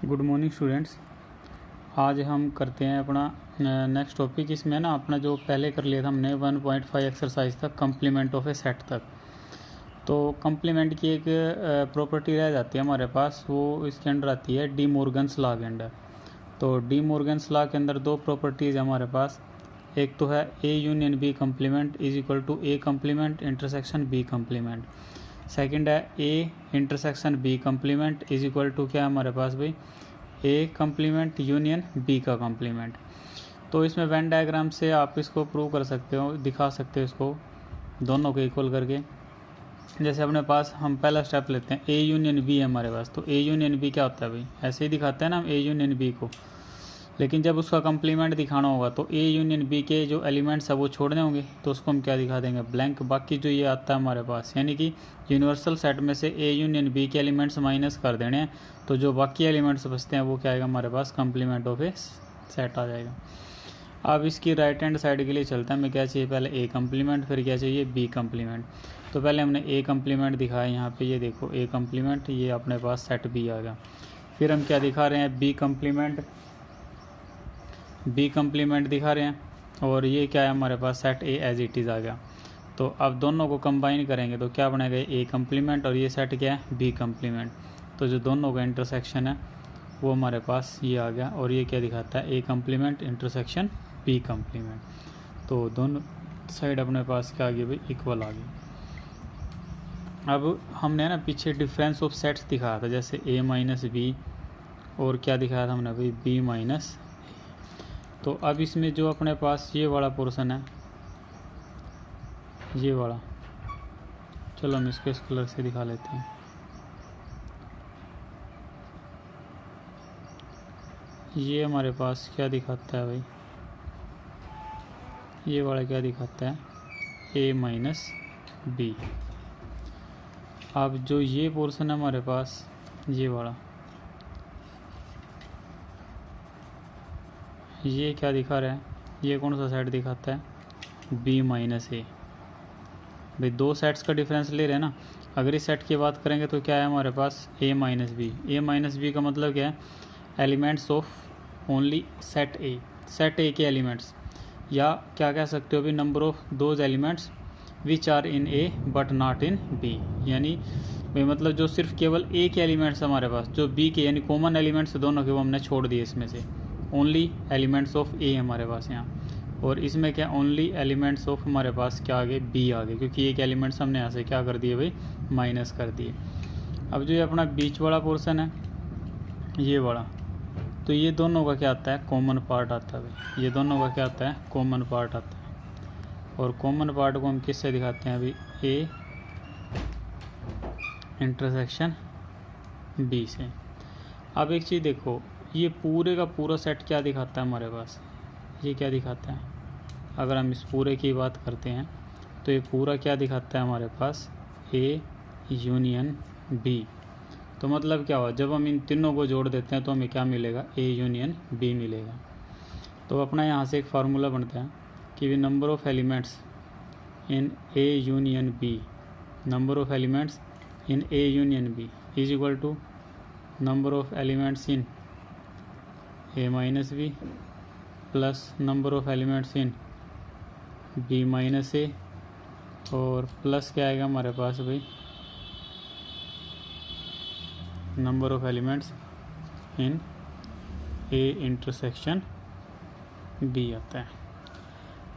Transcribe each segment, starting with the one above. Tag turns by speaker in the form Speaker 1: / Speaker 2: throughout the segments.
Speaker 1: Good morning students. आज हम करते हैं अपना नेक्स्ट टॉपिक। इसमें ना अपना जो पहले कर लिया था हमने 1.5 एक्सरसाइज तक कंप्लीमेंट ऑफ ए सेट तक। तो कंप्लीमेंट की एक प्रॉपर्टी रह जाती है हमारे पास, वो इसके अंडर आती है डी मॉर्गन्स लॉ के अंडर। तो डी मॉर्गन्स लॉ के अंदर दो प्रॉपर्टीज़ हमारे पास। एक तो है A union B complement is equal to A complement intersection B complement. Second है A intersection B complement is equal to क्या है हमारे पास भाई, ए कंप्लीमेंट यूनियन बी का कंप्लीमेंट। तो इसमें वेन डायग्राम से आप इसको प्रूव कर सकते हो, दिखा सकते हो इसको दोनों को इक्वल करके। जैसे अपने पास हम पहला स्टेप लेते हैं, ए यूनियन बी है हमारे पास। तो ए यूनियन बी क्या होता है भाई, ऐसे ही दिखाते हैं ना हम ए यूनियन बी को। लेकिन जब उसका कंप्लीमेंट दिखाना होगा तो ए यूनियन बी के जो एलिमेंट्स है वो छोड़ने होंगे, तो उसको हम क्या दिखा देंगे, ब्लैंक। बाकी जो ये आता है हमारे पास, यानी कि यूनिवर्सल सेट में से ए यूनियन बी के एलिमेंट्स माइनस कर देने हैं, तो जो बाकी एलिमेंट्स बचते हैं वो क्या आएगा हमारे पास, कंप्लीमेंट ऑफ ए सेट आ जाएगा। अब इसकी राइट हैंड साइड के लिए चलता है, हमें क्या चाहिए, पहले ए कंप्लीमेंट, फिर क्या चाहिए, बी कंप्लीमेंट। तो पहले हमने ए कंप्लीमेंट दिखाया यहाँ पे, ये देखो ए कंप्लीमेंट, ये अपने पास सेट बी आ गया। फिर हम क्या दिखा रहे हैं, बी कंप्लीमेंट दिखा रहे हैं, और ये क्या है हमारे पास, set A as it is आ गया। तो अब दोनों को कंबाइन करेंगे तो क्या बनेगा, ए कंप्लीमेंट, और ये सेट क्या है, बी कंप्लीमेंट। तो जो दोनों का इंटरसेक्शन है वो हमारे पास ये आ गया, और ये क्या दिखाता है, ए कंप्लीमेंट इंटरसेक्शन बी कंप्लीमेंट। तो दोनों साइड अपने पास क्या आ गई भाई, इक्वल आ गई। अब हमने ना पीछे डिफरेंस ऑफ सेट्स दिखाया था, जैसे ए माइनस बी, और क्या दिखाया था हमने भाई, बी माइनस। तो अब इसमें जो अपने पास ये वाला पोर्शन है, ये वाला, चलो हम इसको इस कलर से दिखा लेते हैं। ये हमारे पास क्या दिखाता है भाई, ये वाला क्या दिखाता है, ए माइनस बी। अब जो ये पोर्शन है हमारे पास, ये वाला, ये क्या दिखा रहा है, ये कौन सा सेट दिखाता है, बी माइनस ए। भाई दो सेट्स का डिफरेंस ले रहे हैं ना। अगर इस सेट की बात करेंगे तो क्या है हमारे पास, A minus B. A minus B का मतलब क्या है, elements of only set A, set A के एलिमेंट्स, या क्या कह सकते हो भी, number of those elements which are in A but not in B. यानी भाई मतलब जो सिर्फ केवल ए के एलिमेंट्स हमारे पास, जो बी के यानी कॉमन एलिमेंट्स दोनों के वो हमने छोड़ दिए इसमें से, ओनली एलिमेंट्स ऑफ ए हमारे पास यहाँ। और इसमें क्या, ओनली एलिमेंट्स ऑफ हमारे पास क्या आ गए, बी आ गए, क्योंकि एक एलिमेंट्स हमने यहाँ से क्या कर दिए भाई, माइनस कर दिए। अब जो ये अपना बीच वाला पोर्शन है, ये वाला, तो ये दोनों का क्या आता है, कॉमन पार्ट आता है भाई। ये दोनों का क्या आता है, कॉमन पार्ट आता है। और कॉमन पार्ट को हम किससे दिखाते हैं अभी, ए इंटरसेक्शन बी से। अब एक चीज़ देखो, ये पूरे का पूरा सेट क्या दिखाता है हमारे पास, ये क्या दिखाता है, अगर हम इस पूरे की बात करते हैं तो ये पूरा क्या दिखाता है हमारे पास, ए यूनियन बी। तो मतलब क्या हुआ, जब हम इन तीनों को जोड़ देते हैं तो हमें क्या मिलेगा, ए यूनियन बी मिलेगा। तो अपना यहाँ से एक फार्मूला बनता है कि number of elements in A union B, number of elements in A union B is equal to number of elements in A minus B plus number of elements in B minus A, और plus क्या आएगा हमारे पास भाई, number of elements in A intersection B आता है।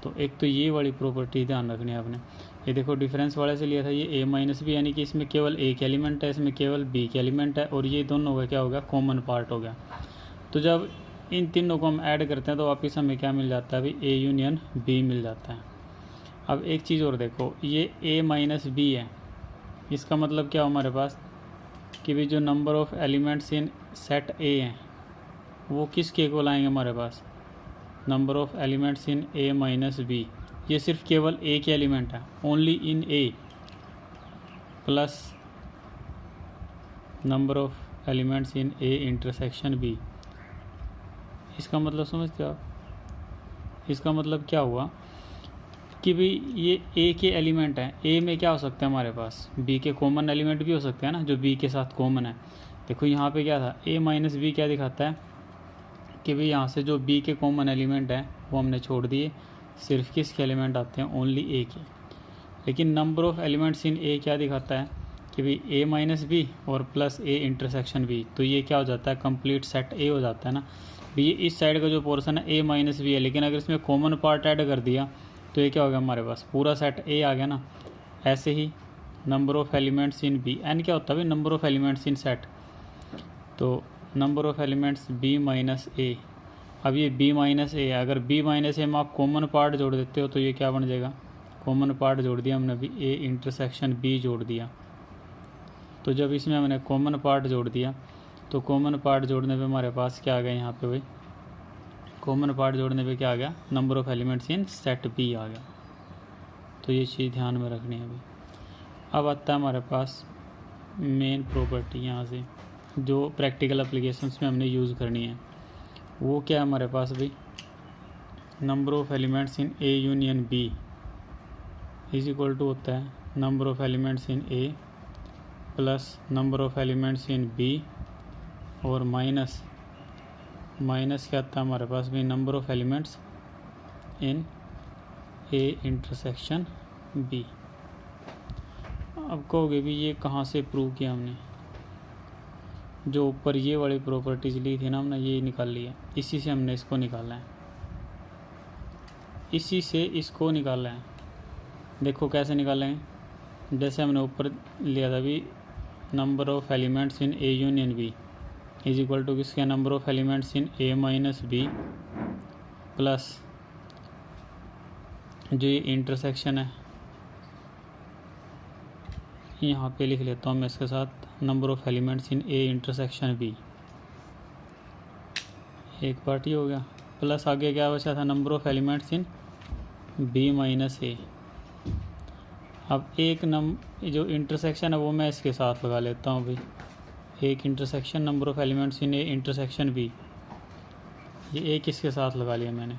Speaker 1: तो एक तो ये वाली प्रॉपर्टी ध्यान रखनी है आपने। ये देखो डिफरेंस वाले से लिया था, ये ए माइनस बी, यानी कि इसमें केवल एक एलिमेंट है, इसमें केवल बी के एलिमेंट है, और ये दोनों का क्या हो गया, कॉमन पार्ट हो गया। तो जब इन तीनों को हम ऐड करते हैं तो वापस हमें क्या मिल जाता है भाई, ए यूनियन बी मिल जाता है। अब एक चीज़ और देखो, ये ए माइनस बी है, इसका मतलब क्या हो हमारे पास, कि भाई जो number of elements in set A हैं वो किसके इक्वल आएंगे हमारे पास, number of elements in A minus B. ये सिर्फ केवल ए के एलिमेंट है, only in A, plus number of elements in A intersection B. इसका मतलब समझते हो आप, इसका मतलब क्या हुआ कि भाई ये ए के एलिमेंट हैं, ए में क्या हो सकता है हमारे पास, बी के कॉमन एलिमेंट भी हो सकते हैं ना, जो बी के साथ कॉमन है। देखो यहाँ पे क्या था, a माइनस बी क्या दिखाता है कि भाई यहाँ से जो b के कॉमन एलिमेंट है वो हमने छोड़ दिए, सिर्फ किसके एलिमेंट आते हैं, ओनली a के। लेकिन number of elements in a क्या दिखाता है कि भाई a माइनस बी और प्लस a इंटरसेक्शन b, तो ये क्या हो जाता है, कंप्लीट सेट a हो जाता है ना। भाई ये इस साइड का जो पोर्शन है a माइनस बी है, लेकिन अगर इसमें कॉमन पार्ट ऐड कर दिया तो ये क्या हो गया, हमारे पास पूरा सेट a आ गया ना। ऐसे ही number of elements in b, n क्या होता है भाई, number of elements in set, तो number of elements b minus a। अब ये b माइनस a, अगर b माइनस a में आप कॉमन पार्ट जोड़ देते हो तो ये क्या बन जाएगा, कॉमन पार्ट जोड़ दिया हमने, अभी a इंटरसेक्शन b जोड़ दिया। तो जब इसमें हमने कॉमन पार्ट जोड़ दिया तो कॉमन पार्ट जोड़ने पे हमारे पास क्या आ गया, यहाँ पे भाई कॉमन पार्ट जोड़ने पे क्या आ गया, number of elements in set b आ गया। तो ये चीज़ ध्यान में रखनी है अभी। अब आता है हमारे पास मेन प्रॉपर्टी, यहाँ से जो प्रैक्टिकल एप्लीकेशंस में हमने यूज़ करनी है वो क्या है हमारे पास भाई, number of elements in a union b is equal to होता है number of elements in a plus number of elements in b और माइनस क्या आता है हमारे पास भी, number of elements in a intersection b। अब कहोगे भी ये कहाँ से प्रूव किया हमने, जो ऊपर ये वाली प्रॉपर्टीज़ ली थी ना हमने, ये निकाल लिया, इसी से हमने इसको निकाला है, इसी से इसको निकाला है। देखो कैसे निकालेंगे, जैसे हमने ऊपर लिया था भी number of elements in a union b is equal to किसके, number of elements in a minus b plus जो ये इंटरसेक्शन है यहाँ पे लिख लेता हूँ मैं इसके साथ, number of elements in a intersection b, एक पार्ट ही हो गया, प्लस आगे क्या बचा था, number of elements in b minus a। अब एक जो इंटरसेक्शन है वो मैं इसके साथ लगा लेता हूँ भाई, एक intersection number of elements in a intersection b, ये एक इसके साथ लगा लिया मैंने।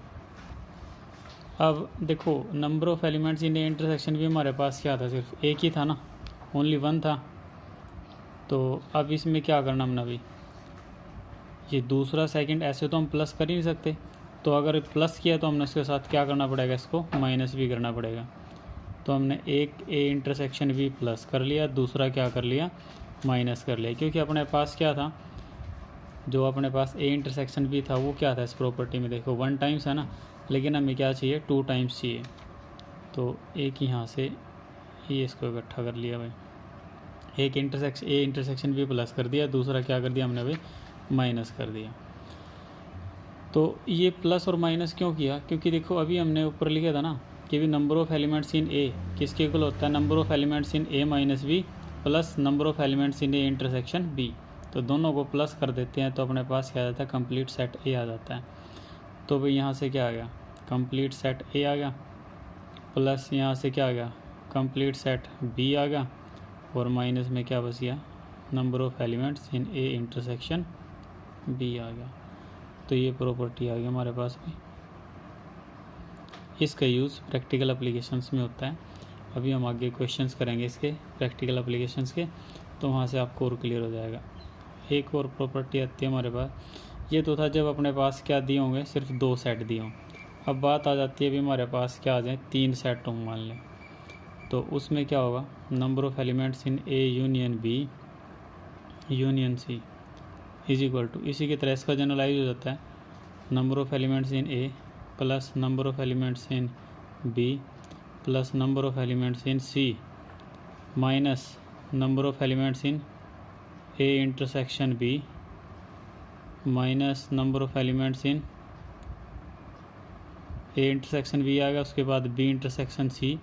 Speaker 1: अब देखो number of elements in a intersection b हमारे पास क्या था, सिर्फ एक ही था ना, ओनली वन था। तो अब इसमें क्या करना हमने अभी, ये दूसरा सेकंड, ऐसे तो हम प्लस कर ही नहीं सकते, तो अगर प्लस किया तो हमने इसके साथ क्या करना पड़ेगा, इसको माइनस भी करना पड़ेगा। तो हमने एक a इंटरसेक्शन b प्लस कर लिया, दूसरा क्या कर लिया, माइनस कर लिया, क्योंकि अपने पास क्या था, जो अपने पास a इंटरसेक्शन b था वो क्या था इस प्रॉपर्टी में, देखो 1 टाइम्स है ना, लेकिन हमें क्या चाहिए, 2 टाइम्स चाहिए। तो एक यहाँ से ये इसको इकट्ठा कर लिया भाई, एक a इंटरसेक्शन b प्लस कर दिया, दूसरा क्या कर दिया हमने भाई, माइनस कर दिया। तो ये प्लस और माइनस क्यों किया, क्योंकि देखो अभी हमने ऊपर लिखा था ना कि भी number of elements in a किसके इक्वल होता है, number of elements in a minus b plus number of elements in a intersection b। तो दोनों को प्लस कर देते हैं तो अपने पास क्या आ जाता है, कंप्लीट सेट a आ जाता है। तो भाई यहाँ से क्या आ गया, कंप्लीट सेट a आ गया, प्लस यहाँ से क्या आ गया, कंप्लीट सेट b आ गया, और माइनस में क्या बच गया, number of elements in a intersection b आ गया। तो ये प्रॉपर्टी आ गई हमारे पास भी। इसका यूज़ प्रैक्टिकल एप्लीकेशंस में होता है। अभी हम आगे क्वेश्चंस करेंगे इसके प्रैक्टिकल एप्लीकेशंस के, तो वहाँ से आपको और क्लियर हो जाएगा। एक और प्रॉपर्टी आती है हमारे पास, ये तो था जब अपने पास क्या दिए होंगे, सिर्फ 2 सेट दिए हों। अब बात आ जाती है अभी हमारे पास क्या आ जाए, 3 सेट हों मान लें, तो उसमें क्या होगा, number of elements in a union b union c is equal to, इसी की तरह इसका जनरलाइज हो जाता है, number of elements in a plus number of elements in b plus number of elements in c minus number of elements in a intersection b minus number of elements in a intersection b आएगा, उसके बाद b intersection c,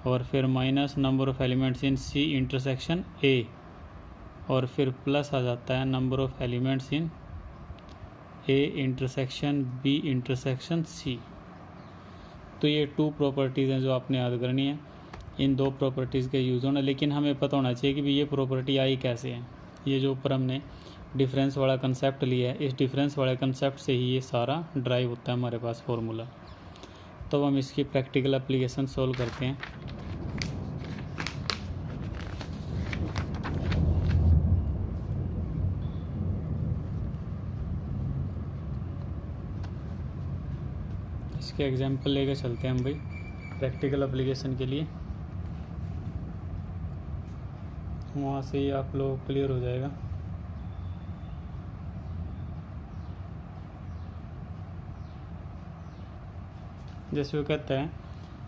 Speaker 1: और फिर minus number of elements in c intersection a, और फिर plus आ जाता है number of elements in a intersection b intersection c। तो ये 2 प्रॉपर्टीज़ हैं जो आपने याद करनी है। इन 2 प्रॉपर्टीज़ का यूज़ होना, लेकिन हमें पता होना चाहिए कि भी ये प्रॉपर्टी आई कैसे है। ये जो ऊपर हमने डिफरेंस वाला कंसेप्ट लिया है, इस डिफरेंस वाले कंसेप्ट से ही ये सारा ड्राइव होता है हमारे पास फॉर्मूला। तो हम इसकी प्रैक्टिकल एप्लीकेशन सोल्व करते हैं। इसके एग्जांपल लेके चलते हैं हम भाई प्रैक्टिकल एप्लीकेशन के लिए, वहाँ से ही आप लोग क्लियर हो जाएगा। जैसे वो कहता है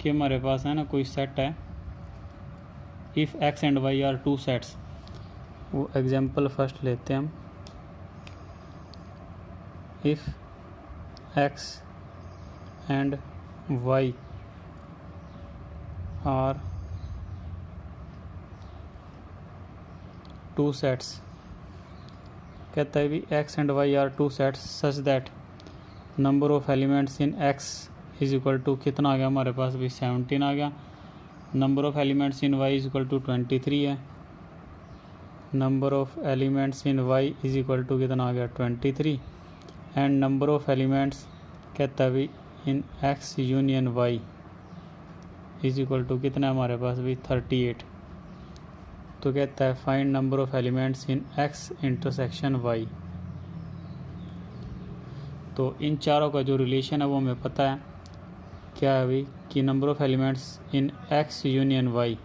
Speaker 1: कि हमारे पास है ना कोई सेट है, if X and Y are two sets. वो एग्जांपल फर्स्ट लेते हैं हम, if X and Y are two sets. कहता है भी X and Y are two sets such that number of elements in X is equal to कितना आ गया हमारे पास भी 17 आ गया। Number of elements in Y is equal to 23 है। Number of elements in Y is equal to कितना आ गया 23। एंड नंबर ऑफ एलिमेंट्स कहता है भी in X union Y is equal to कितना हमारे पास भी 38। तो कहता है find number of elements in X intersection Y. तो इन चारों का जो रिलेशन है वो हमें पता है क्या है अभी कि number of elements in X union Y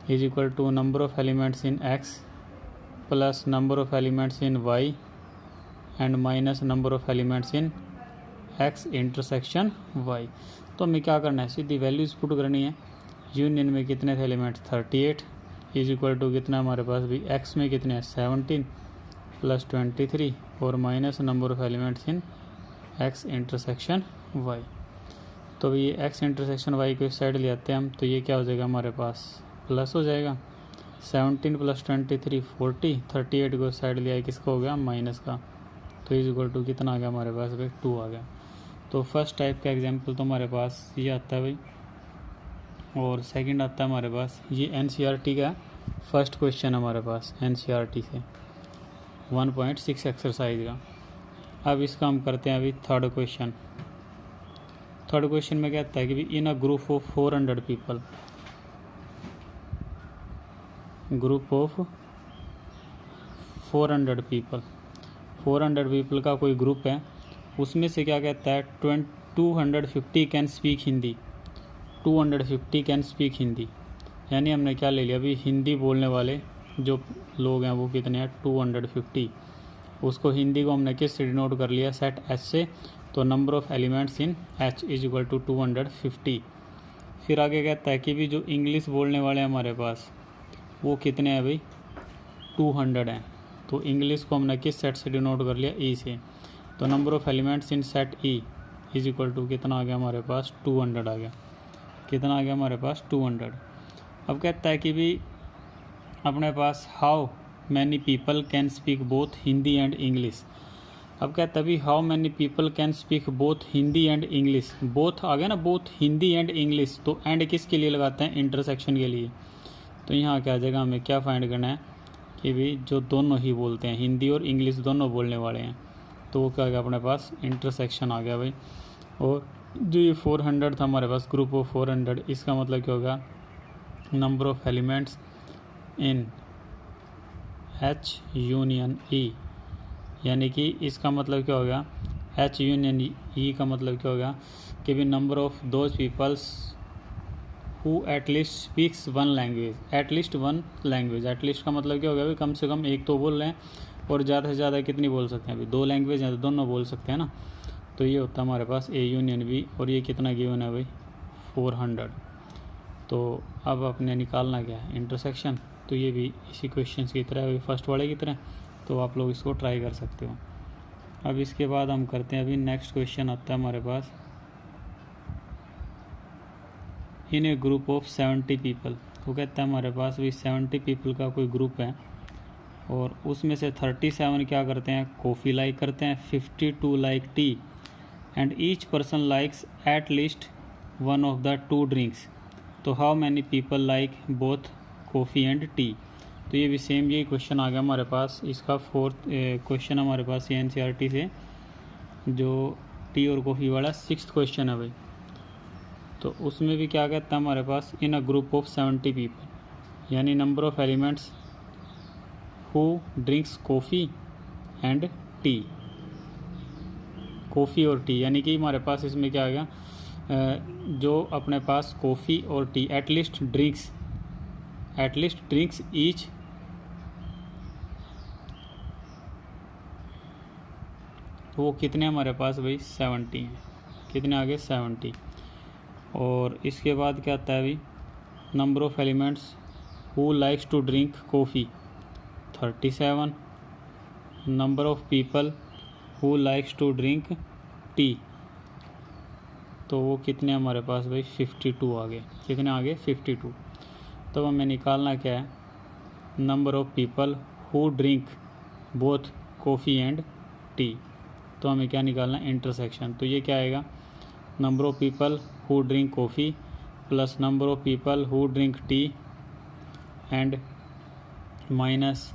Speaker 1: is equal to number of elements in X plus number of elements in Y and minus number of elements in X intersection Y. तो हमें क्या करना है, सीधी वैल्यूज़ पुट करनी है। Union में कितने the elements 38 is equal to कितना हमारे पास भी एक्स में कितने हैं 17 प्लस 23 और minus number of elements in X intersection Y. तो ये एक्स इंटरसेक्शन वाई को इस साइड ले आते हैं हम, तो ये क्या हो जाएगा हमारे पास प्लस हो जाएगा। 17 प्लस 23 40, 38 को साइड लिया किसका हो गया माइनस का। तो इज इक्वल टू कितना आ गया हमारे पास भाई 2 आ गया। तो फर्स्ट टाइप का एग्जांपल तो हमारे पास ये आता है भाई, और सेकंड आता है हमारे पास ये एनसीईआरटी का फर्स्ट क्वेश्चन हमारे पास एनसीईआरटी से 1.6 एक्सरसाइज का। अब इसका हम करते हैं अभी थर्ड क्वेश्चन। थर्ड क्वेश्चन में कहता है कि in a group of 400 people, group of 400 people, 400 people का कोई ग्रुप है, उसमें से क्या कहता है 250 can speak Hindi, 250 can speak Hindi. यानी हमने क्या ले लिया अभी हिंदी बोलने वाले जो लोग हैं वो कितने हैं 250। उसको हिंदी को हमने किस से डिनोट कर लिया सेट एच से। तो number of elements in H is equal to 250। फिर आगे कहता है कि भी जो इंग्लिश बोलने वाले हैं हमारे पास वो कितने हैं भाई 200 हैं। तो इंग्लिश को हमने किस सेट से डिनोट कर लिया ई से। तो number of elements in set E is equal to कितना आ गया हमारे पास 200 आ गया। कितना आ गया हमारे पास 200। अब कहता है कि भी अपने पास how many people can speak both Hindi and English. अब कहता है भी how many people can speak both Hindi and English. Both आ गया ना, बोथ हिंदी एंड इंग्लिश। तो एंड किसके लिए लगाते हैं इंटरसेक्शन के लिए। तो यहाँ क्या जगह हमें क्या फाइंड करना है कि भी जो दोनों ही बोलते हैं हिंदी और इंग्लिश दोनों बोलने वाले हैं। तो वो क्या आ गया अपने पास इंटरसेक्शन आ गया भाई। और जो ये 400 था हमारे पास ग्रुप ऑफ 400, इसका मतलब क्या होगा number of elements in H union E. यानी कि इसका मतलब क्या होगा एच यूनियन ई का मतलब क्या होगा कि भी number of those peoples who at least speaks one language, at least one language. At least का मतलब क्या होगा भाई कम से कम एक तो बोल रहे हैं, और ज़्यादा से ज़्यादा कितनी बोल सकते हैं अभी 2 लैंग्वेज हैं तो दोनों बोल सकते हैं ना। तो ये होता है हमारे पास ए यूनियन बी। और ये कितना गिवन है भाई 400। तो अब अपने निकालना क्या है इंटरसेक्शन। तो ये भी इसी क्वेश्चन की तरह है फर्स्ट वाले की तरह। तो आप लोग इसको ट्राई कर सकते हो। अब इसके बाद हम करते हैं अभी नेक्स्ट क्वेश्चन आता है हमारे पास इन ए ग्रुप ऑफ 70 पीपल। वो कहता है हमारे पास भी 70 पीपल का कोई ग्रुप है, और उसमें से 37 क्या करते हैं कॉफ़ी लाइक करते हैं, 52 like tea, and each person likes at least one of the 2 drinks. तो how many people like both coffee and tea. तो ये भी सेम यही क्वेश्चन आ गया हमारे पास। इसका फोर्थ क्वेश्चन हमारे पास ये एनसीईआरटी से जो टी और कॉफ़ी वाला 6th क्वेश्चन है भाई। तो उसमें भी क्या कहता है हमारे पास इन अ ग्रुप ऑफ 70 पीपल, यानी number of elements who drinks coffee and T. Coffee और टी, यानी कि हमारे पास इसमें क्या आ गया, जो अपने पास कॉफ़ी और टी एटलीस्ट ड्रिंक्स ईच, तो वो कितने हमारे पास भाई 70 हैं, कितने आगे 70। और इसके बाद क्या आता है अभी, number of elements who likes to drink coffee 37, number of people who likes to drink tea, तो वो कितने हमारे पास भाई 52 आ गए, कितने आ गए 52। तो हमें निकालना क्या है, number of people who drink both coffee and tea, तो हमें क्या निकालना है, इंटरसेक्शन। तो ये क्या आएगा, number of people who drink coffee plus number of people who drink tea and minus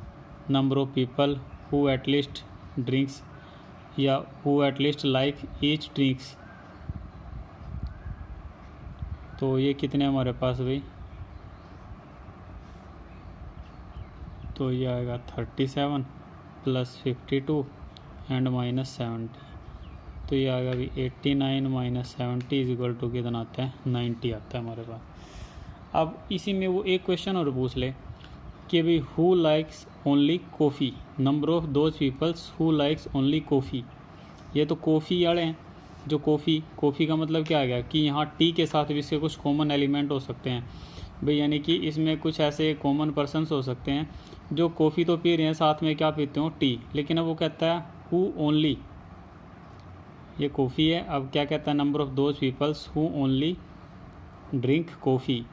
Speaker 1: number of people who at least drinks या who at least like each drinks, तो ये कितने हमारे पास भाई, तो ये आएगा 37 प्लस 52 एंड माइनस 70, तो ये आएगा अभी 89 माइनस 70 इज इक्वल टू कितना आता है, 90 आता है हमारे पास। अब इसी में वो एक क्वेश्चन और पूछ ले कि भाई who likes only coffee, number of those peoples who likes only coffee, ये तो कॉफ़ी वाले हैं, जो कॉफ़ी का मतलब क्या आ गया कि यहाँ टी के साथ भी इसके कुछ कॉमन एलिमेंट हो सकते हैं भाई, यानी कि इसमें कुछ ऐसे कॉमन पर्सनस हो सकते हैं जो कॉफ़ी तो पी रहे हैं, साथ में क्या पीते हो, टी, लेकिन अब वो कहता है हु ओनली, ये कॉफ़ी है, अब क्या कहता है, number of those peoples who only drink coffee,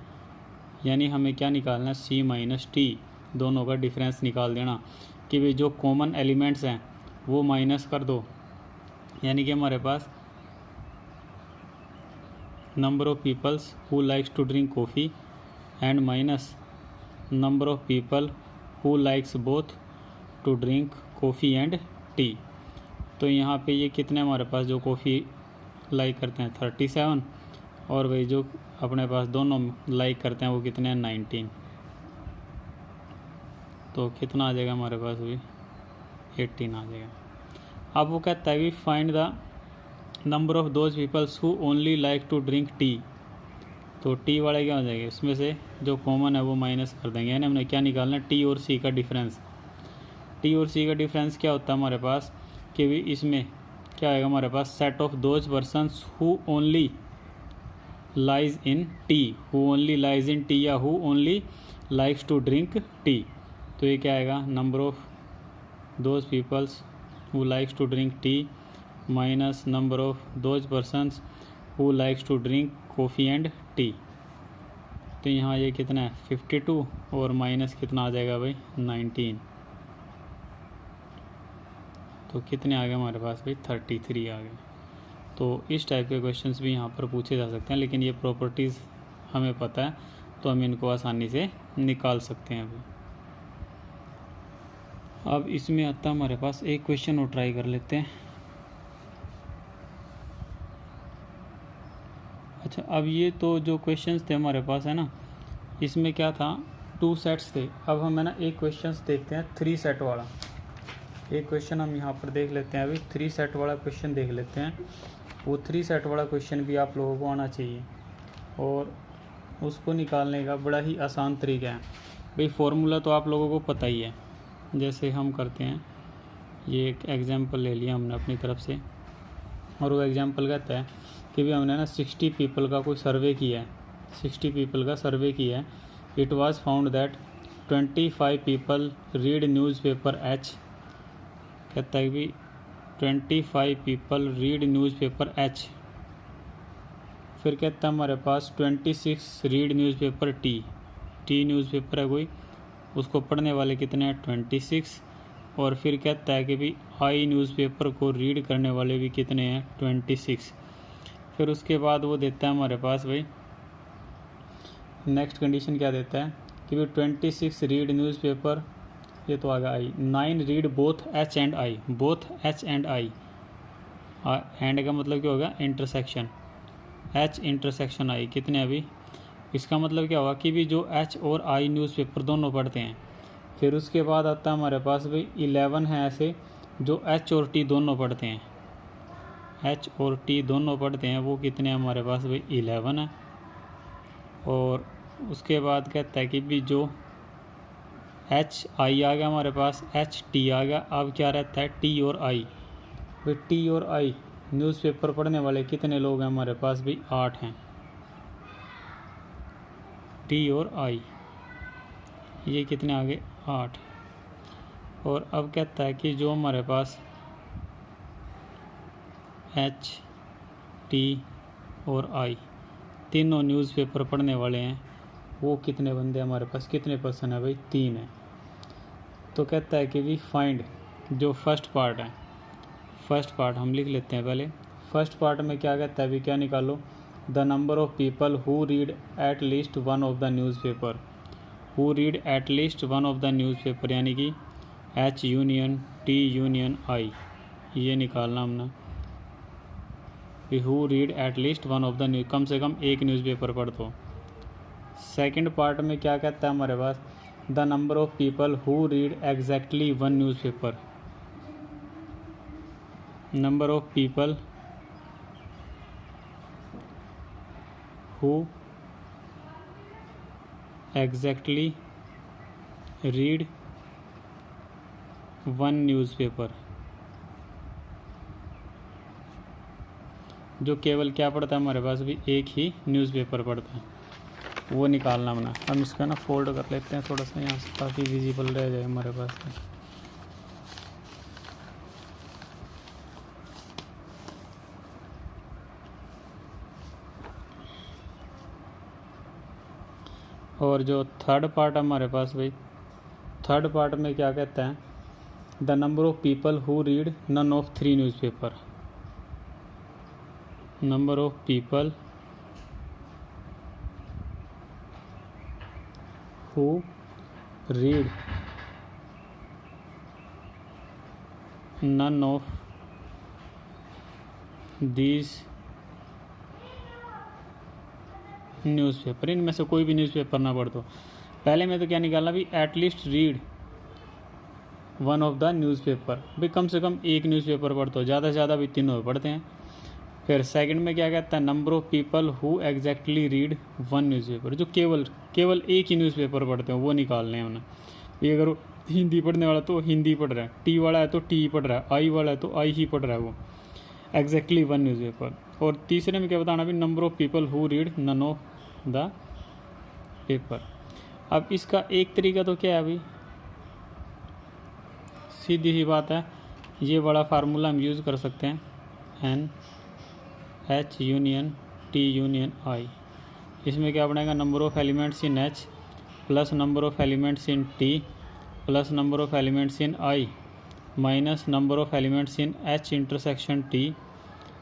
Speaker 1: यानी हमें क्या निकालना है, सी माइनस टी, दोनों का डिफरेंस निकाल देना कि भाई जो कॉमन एलिमेंट्स हैं वो माइनस कर दो, यानी कि हमारे पास number of peoples who likes to drink coffee and minus number of people who likes both to drink coffee and tea, तो यहाँ पे ये कितने हमारे पास जो कॉफ़ी लाइक करते हैं 37, और भाई जो अपने पास दोनों लाइक करते हैं वो कितने हैं 19, तो कितना आ जाएगा हमारे पास भी 18 आ जाएगा। अब वो कहता है कि find the number of those peoples who only like to drink tea, तो टी वाले क्या हो जाएंगे, इसमें से जो कॉमन है वो माइनस कर देंगे, यानी हमने क्या निकालना है, टी और सी का डिफरेंस। टी और सी का डिफरेंस क्या होता है हमारे पास कि भी इसमें क्या आएगा हमारे पास, set of those persons who only lies in T, who only lies in T या who only likes to drink tea, तो ये क्या आएगा, number of those peoples who likes to drink tea minus number of those persons who likes to drink coffee and tea, तो यहाँ ये कितना है 52 और माइनस कितना आ जाएगा भाई 19, तो कितने आ गए हमारे पास भाई 33 आ गए। तो इस टाइप के क्वेश्चंस भी यहाँ पर पूछे जा सकते हैं, लेकिन ये प्रॉपर्टीज़ हमें पता है तो हम इनको आसानी से निकाल सकते हैं अभी। अब इसमें आता है हमारे पास एक क्वेश्चन और ट्राई कर लेते हैं। अच्छा, अब ये तो जो क्वेश्चंस थे हमारे पास है ना, इसमें क्या था 2 सेट्स थे। अब हम है ना एक क्वेश्चंस देखते हैं 3 सेट वाला। एक क्वेश्चन हम यहाँ पर देख लेते हैं, अभी 3 सेट वाला क्वेश्चन देख लेते हैं। वो 3 सेट वाला क्वेश्चन भी आप लोगों को आना चाहिए और उसको निकालने का बड़ा ही आसान तरीका है भाई। फॉर्मूला तो आप लोगों को पता ही है, जैसे हम करते हैं, ये एक एग्जांपल ले लिया हमने अपनी तरफ से, और वो एग्जांपल कहता है कि भाई हमने ना 60 पीपल का कोई सर्वे किया है, 60 पीपल का सर्वे किया है। It was found that 25 people read newspaper H, कहता है कि 25 पीपल रीड न्यूज़पेपर एच। फिर कहता है हमारे पास 26 read newspaper T, T newspaper है कोई, उसको पढ़ने वाले कितने हैं 26। और फिर कहता है कि भाई आई न्यूज़पेपर को रीड करने वाले भी कितने हैं 26। फिर उसके बाद वो देता है हमारे पास भाई नेक्स्ट कंडीशन क्या देता है कि भाई 26 रीड न्यूज़पेपर, ये तो आ गया आई, 9 read both H and I, both H and I, and का मतलब क्या होगा इंटरसेक्शन, एच इंटरसेक्शन आई कितने अभी, इसका मतलब क्या होगा कि भी जो एच और आई न्यूज़पेपर दोनों पढ़ते हैं। फिर उसके बाद आता है हमारे पास भाई 11 है ऐसे जो एच और टी दोनों पढ़ते हैं, एच और टी दोनों पढ़ते हैं, वो कितने हैं हमारे पास भाई 11 है। और उसके बाद कहता है कि भी जो एच आई आ गया हमारे पास, एच टी आ गया, अब क्या रहता है टी और आई। भाई टी और आई न्यूज़पेपर पढ़ने वाले कितने लोग हैं हमारे पास भाई 8 हैं, टी और आई ये कितने आ गए 8। और अब कहता है कि जो हमारे पास एच टी और आई तीनों न्यूज़पेपर पढ़ने वाले हैं, वो कितने बंदे हमारे पास, कितने पर्सन है भाई 3 है। तो कहता है कि भी फाइंड जो फर्स्ट पार्ट है, फर्स्ट पार्ट हम लिख लेते हैं पहले। फर्स्ट पार्ट में क्या कहता है भी, क्या निकालो, the number of people who read at least one of the newspaper, who read at least one of the newspaper, यानी कि H union T union I, ये निकालना हमने कि who read at least one of the news, कम से कम एक न्यूज़पेपर पढ़ दो। सेकंड पार्ट में क्या कहता है हमारे पास, the number of people who read exactly one newspaper, number of people who exactly read one newspaper, जो केवल क्या पढ़ता है हमारे पास भी एक ही न्यूज़पेपर पढ़ता है, वो निकालना बना। हम इसका ना फोल्ड कर लेते हैं थोड़ा सा, यहाँ से काफ़ी विजिबल रह जाए हमारे पास। और जो थर्ड पार्ट हमारे पास भाई, थर्ड पार्ट में क्या कहता है, the number of people who read none of 3 newspaper, number of people who read none of these newspaper, इनमें से कोई भी न्यूज़पेपर ना पढ़ दो। पहले में तो क्या निकालना भी, at least read one of the newspaper, भाई कम से कम एक न्यूज़पेपर पढ़ते हो, ज़्यादा से ज़्यादा भी तीनों पढ़ते हैं। फिर सेकंड में क्या कहता है, number of people who exactly read one newspaper, जो केवल एक ही न्यूज़पेपर पढ़ते हैं, वो निकालने हैं उन्हें। ये अगर हिंदी पढ़ने वाला तो हिंदी पढ़ रहा है, टी वाला है तो टी पढ़ रहा है, आई वाला है तो आई ही पढ़ रहा है, वो एग्जैक्टली वन न्यूज़पेपर। और तीसरे में क्या बताना भी, number of people who read none of the paper. अब इसका एक तरीका तो क्या है भाई, सीधी सी बात है, ये बड़ा फार्मूला हम यूज़ कर सकते हैं, n H union T union I. इसमें क्या बनेगा, number of elements in H plus number of elements in T plus number of elements in I minus number of elements in H intersection T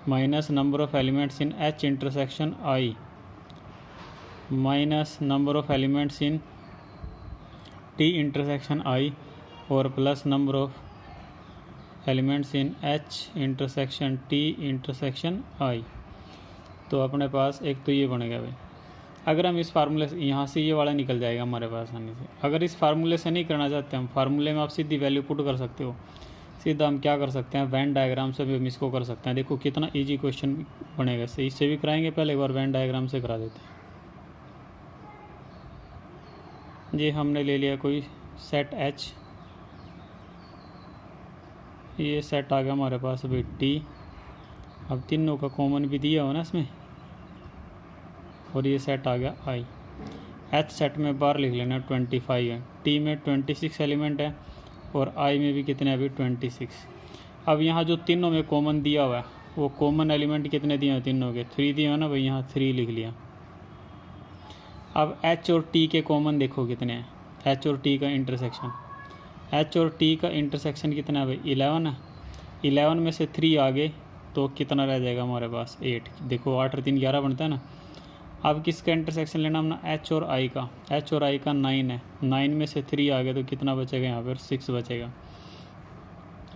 Speaker 1: minus number of elements in H intersection I minus number of elements in T intersection I और plus number of elements in H intersection T intersection I. तो अपने पास एक तो ये बनेगा भाई। अगर हम इस फार्मूले से, यहाँ से ये वाला निकल जाएगा हमारे पास आसानी से। अगर इस फार्मूले से नहीं करना चाहते हम, फार्मूले में आप सीधी वैल्यू पुट कर सकते हो, सीधा हम क्या कर सकते हैं, वेन डायग्राम से भी हम इसको कर सकते हैं। देखो कितना ईजी क्वेश्चन बनेगा, इससे भी कराएंगे, पहले एक बार वेन डायग्राम से करा देते हैं। ये हमने ले लिया कोई सेट एच, ये सेट आ गया हमारे पास अभी टी, अब तीनों का कॉमन भी दिया हो ना इसमें, और ये सेट आ गया आई। एच सेट में बार लिख लेना 25 है, टी में 26 एलिमेंट है और आई में भी कितने अभी 26। अब यहाँ जो तीनों में कॉमन दिया हुआ है, वो कॉमन एलिमेंट कितने दिए हैं तीनों के, 3 दिए हैं ना भाई, यहाँ 3 लिख लिया। अब एच और टी के कॉमन देखो कितने हैं, एच और टी का इंटरसेक्शन, एच और टी का इंटरसेक्शन कितना है भाई 11 है। 11 में से 3 आगे तो कितना रह जाएगा हमारे पास 8। देखो 8 और 3 11 बनता है ना। अब किसका इंटरसेक्शन लेना हमने, एच और आई का। एच और आई का 9 है, 9 में से 3 आगे तो कितना बचेगा यहाँ पर 6 बचेगा।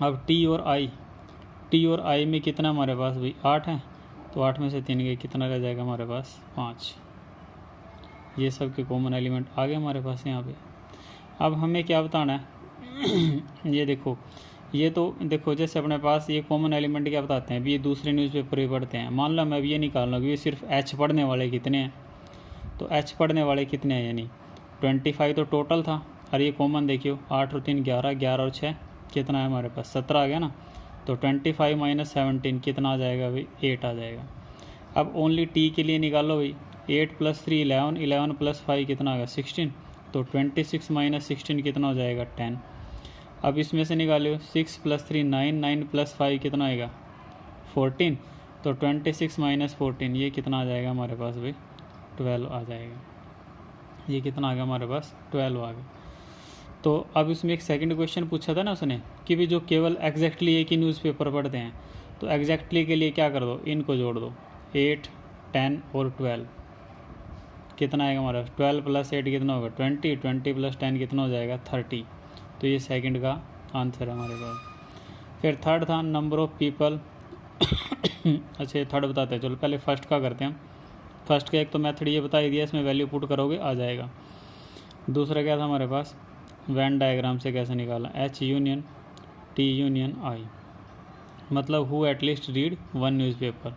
Speaker 1: अब टी और आई में कितना हमारे पास भाई 8 है, तो 8 में से 3 गए, कितना रह जाएगा हमारे पास 5। ये सब के कॉमन एलिमेंट आ गए हमारे पास यहाँ पे। अब हमें क्या बताना है ये देखो ये तो देखो जैसे अपने पास ये कॉमन एलिमेंट क्या बताते हैं, अभी ये दूसरे न्यूज़पेपर भी पढ़ते हैं। मान लो मैं अब ये निकाल लूँ कि ये सिर्फ एच पढ़ने वाले कितने हैं, तो एच पढ़ने वाले कितने हैं, यानी 25 तो टोटल था, और ये कॉमन देखियो 8 और 3 11, 11 और 6 कितना है हमारे पास 17 आ गया ना। तो 25 माइनस 17 कितना आ जाएगा भाई, 8 आ जाएगा। अब ओनली टी के लिए निकालो भाई, 8 प्लस 3 11, 11 प्लस 5 कितना आ गया 16, तो 26 माइनस 16 कितना हो जाएगा 10। अब इसमें से निकालो 6 प्लस 3 9, 9 प्लस 5 कितना आएगा 14, तो 26 माइनस 14 ये कितना आ जाएगा हमारे पास भाई 12 आ जाएगा। ये कितना आ गया हमारे पास 12 आ गया। तो अब इसमें एक सेकंड क्वेश्चन पूछा था ना उसने कि भी जो केवल एग्जैक्टली एक ही न्यूज़पेपर पढ़ते हैं, तो एग्जैक्टली के लिए क्या कर दो, इनको जोड़ दो 8 10 और 12 कितना आएगा हमारा 12 प्लस 8 कितना होगा 20, 20 प्लस 10 कितना हो जाएगा 30। तो ये सेकंड का आंसर है हमारे पास। फिर थर्ड था नंबर ऑफ पीपल अच्छा थर्ड बताते हैं, चलो पहले फर्स्ट का करते हैं। फर्स्ट का एक तो मेथड ये बता ही दिया, इसमें वैल्यू पुट करोगे आ जाएगा। दूसरा क्या था हमारे पास, वेन डायग्राम से कैसे निकाला, H union T union I, मतलब who at least read one newspaper.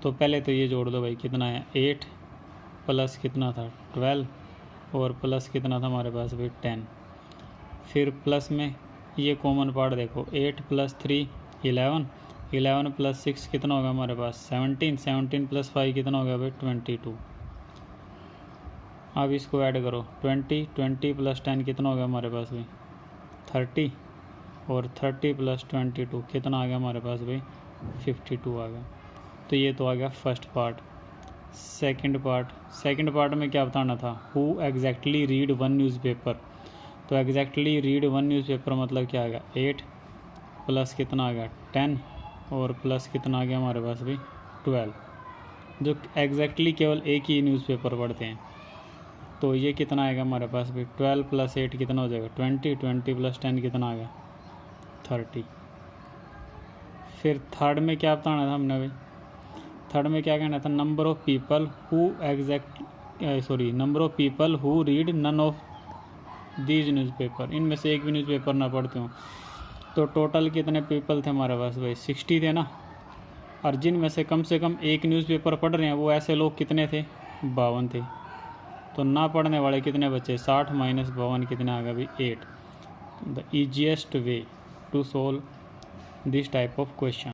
Speaker 1: तो पहले तो ये जोड़ दो भाई, कितना है 8 प्लस कितना था 12 और प्लस कितना था हमारे पास भाई 10। फिर प्लस में ये कॉमन पार्ट देखो, 8 प्लस 3 11, 11 प्लस 6 कितना होगा हमारे पास 17, 17 प्लस 5 कितना होगा भाई 22। अब इसको ऐड करो 20, 20 प्लस 10 कितना हो गया हमारे पास भाई 30, और 30 प्लस 22 कितना आ गया हमारे पास भाई 52 आ गया। तो ये तो आ गया फर्स्ट पार्ट। सेकंड पार्ट में क्या बताना था, who exactly read one newspaper. तो एग्जैक्टली रीड वन न्यूज़पेपर मतलब क्या आ गया 8 प्लस कितना आ गया 10 और प्लस कितना आ गया हमारे पास भाई 12, जो एग्जैक्टली केवल एक ही न्यूज़पेपर पढ़ते हैं। तो ये कितना आएगा हमारे पास भाई 12 प्लस 8 कितना हो जाएगा 20, 20 प्लस 10 कितना आ गया 30। फिर थर्ड में क्या बताना था हमने भाई, थर्ड में क्या कहना था, number of people who read none of these newspaper, इनमें से एक भी न्यूज़पेपर ना पढ़ते हो। तो टोटल कितने पीपल थे हमारे पास भाई 60 थे ना, और जिनमें से कम एक न्यूज़पेपर पढ़ रहे हैं वो ऐसे लोग कितने थे 52 थे। तो ना पढ़ने वाले कितने बचे 60 माइनस 52 कितने आ गए भाई 8। The easiest way to solve this type of question.